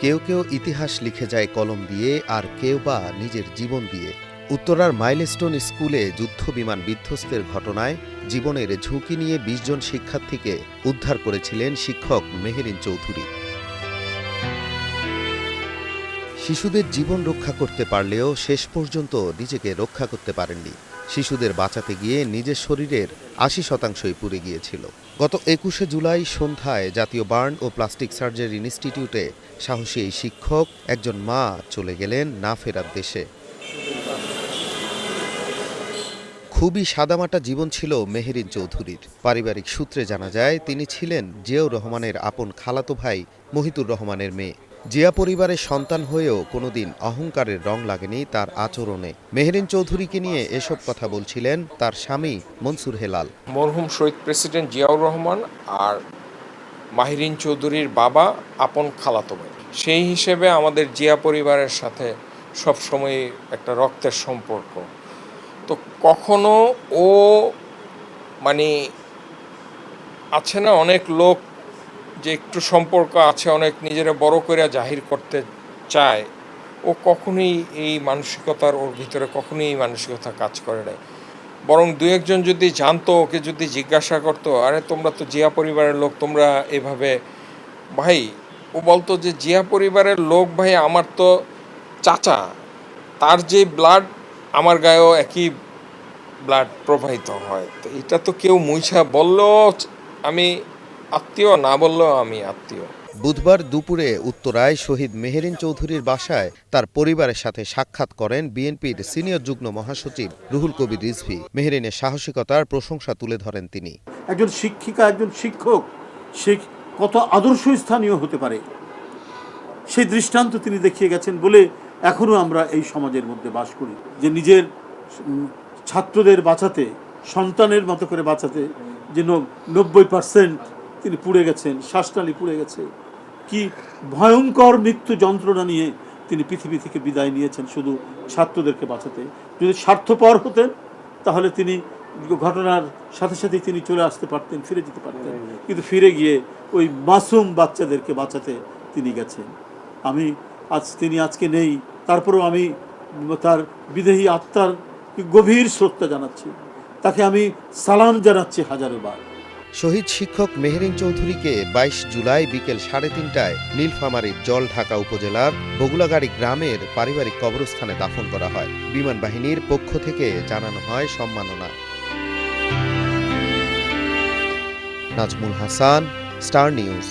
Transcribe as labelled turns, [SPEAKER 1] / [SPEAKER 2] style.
[SPEAKER 1] কেউ কেউ ইতিহাস লিখে যায় কলম দিয়ে, আর কেউ বা নিজের জীবন দিয়ে। উত্তরার মাইলস্টোন স্কুলে যুদ্ধবিমান বিধ্বস্তের ঘটনায় জীবনের ঝুঁকি নিয়ে ২০ জন শিক্ষার্থীকে উদ্ধার করেছিলেন শিক্ষক মেহেরিন চৌধুরী। শিশুদের জীবন রক্ষা করতে পারলেও শেষ পর্যন্ত নিজেকে রক্ষা করতে পারেননি। শিশুদের বাঁচাতে গিয়ে নিজের শরীরের ৮০% পুড়ে গিয়েছিল। গত ২১শে জুলাই সন্ধ্যায় জাতীয় বার্ন ও প্লাস্টিক সার্জারি ইনস্টিটিউটে সাহসী এই শিক্ষক, একজন মা চলে গেলেন না ফেরার দেশে। খুবই সাদামাটা জীবন ছিল মেহেরিন চৌধুরীর। পারিবারিক সূত্রে জানা যায় তিনি ছিলেন জিয়াউর রহমানের আপন খালাতো ভাই মহিতুর রহমানের মেয়ে। জিয়া পরিবারের সন্তান হয়েও কোনোদিন অহংকারের রং লাগেনি তার আচরণে। মেহেরিন চৌধুরীকে নিয়ে এসব কথা বলছিলেন তার স্বামী মনসুর হেলাল।
[SPEAKER 2] মরহুম শহীদ প্রেসিডেন্ট জিয়াউর রহমান আর মাহিরিন চৌধুরীর বাবা আপন খালাতো ভাই, সেই হিসেবে আমাদের জিয়া পরিবারের সাথে সবসময় একটা রক্তের সম্পর্ক। তো কখনো ও আছে না, অনেক লোক যে একটু সম্পর্ক আছে, অনেক নিজেরা বড় করে জাহির করতে চায়, ও কখনোই এই মানসিকতার, ওর ভিতরে কখনোই এই মানসিকতা কাজ করে নাই। বরং দু একজন যদি জানতো, ওকে যদি জিজ্ঞাসা করতো, আরে তোমরা তো জিয়া পরিবারের লোক, তোমরা এভাবে, ভাই ও বলতো যে জিয়া পরিবারের লোক ভাই, আমার তো চাচা, তার যে ব্লাড আমার গায়েও একই ব্লাড প্রবাহিত হয়। তো এটা তো কেউ মুইছা বললেও আমি আত্মীয়, না বললেও আমি আত্মীয়।
[SPEAKER 1] বুধবার দুপুরে উত্তরায় শহীদ মেহেরিন চৌধুরীর বাসায় তার পরিবারের সাথে সাক্ষাৎ করেন বিএনপির সিনিয়র যুগ্ম মহাসচিব রুহুল কবির রিজভী। মেহেরিনের সাহসিকতার প্রশংসা তুলে ধরেন তিনি।
[SPEAKER 3] একজন শিক্ষিকা, একজন শিক্ষক, সে কত আদর্শ স্থানীয় হতে পারে সেই দৃষ্টান্ত তিনি দেখিয়ে গেছেন বলে এখনো আমরা এই সমাজের মধ্যে বাস করি, যে নিজের ছাত্রদের বাঁচাতে, সন্তানের মতো করে বাঁচাতে যে ৯০% তিনি পুড়ে গেছেন, শ্বাসনালী পুড়ে গেছে। কি ভয়ঙ্কর মৃত্যু যন্ত্রণা নিয়ে তিনি পৃথিবী থেকে বিদায় নিয়েছেন শুধু ছাত্রদেরকে বাঁচাতে। যদি স্বার্থপর হতেন তাহলে তিনি ঘটনার সাথে সাথেই তিনি চলে আসতে পারতেন, ফিরে যেতে পারতেন, কিন্তু ফিরে গিয়ে ওই মাসুম বাচ্চাদেরকে বাঁচাতে তিনি গেছেন। তিনি আজকে নেই, তারপরেও আমি তার বিদেহী আত্মার গভীর শ্রদ্ধা জানাচ্ছি, তাকে আমি সালাম জানাচ্ছি হাজারো বার।
[SPEAKER 1] শহীদ শিক্ষক মেহেরিন চৌধুরীকে ২২ জুলাই বিকেল ৩:৩০টায় নীলফামারীর জলঢাকা উপজেলার বগুলাগাড়ি গ্রামের পারিবারিক কবরস্থানে দাফন করা হয়। বিমান বাহিনীর পক্ষ থেকে জানানো হয় সম্মাননা। Nazmul Hasan, star news.